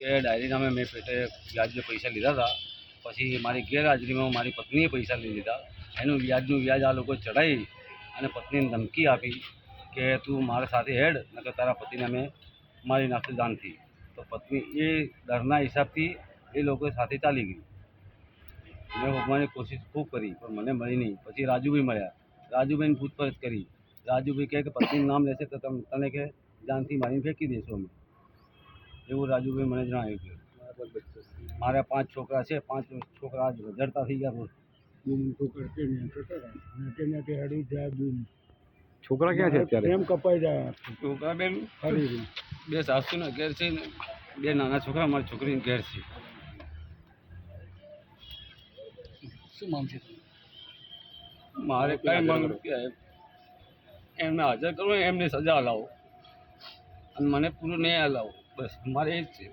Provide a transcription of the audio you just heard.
કે ડાયરી નામે મેં પેટે વ્યાજે પૈસા લીધા હતા. પછી મારી ગેરહાજરીમાં મારી પત્નીએ પૈસા લઈ લીધા. એનું વ્યાજ આ લોકો ચડાવી અને પત્નીને ધમકી આપી કે તું મારા સાથે હેડ નકર તારા પતિને અમે મારી નાખશું જાનથી. તો પત્ની એ ડરના હિસાબથી એ લોકો સાથે ચાલી ગઈ. મેં હોકવાની કોશિશ ખૂબ કરી પણ મને મળી નહીં. પછી રાજુભાઈ મળ્યા. રાજુભાઈને પૂછપરછ કરી. રાજુભાઈ કહે કે પત્નીનું નામ લેશે તો તને કે જાનથી મારીને ફેંકી દઈશું અમે. એવું રાજુભાઈ મને જણાવ્યું કે મારા 5 છોકરા છે. 5 છોકરા આજ રજડતા થઈ ગયા. છોકરા ક્યાં છે અત્યારે? એમ કપાઈ જાય. છોકરા બે સાસુના ઘેર છે ને 2 નાના છોકરા મારી છોકરીને ઘેર છે. શું માંગ છે? મારે કઈ માંગ એમને હાજર કરો, એમને સજા હલાવો અને મને પૂરું નહીં હલાવો. બસ મારે એ જ છે.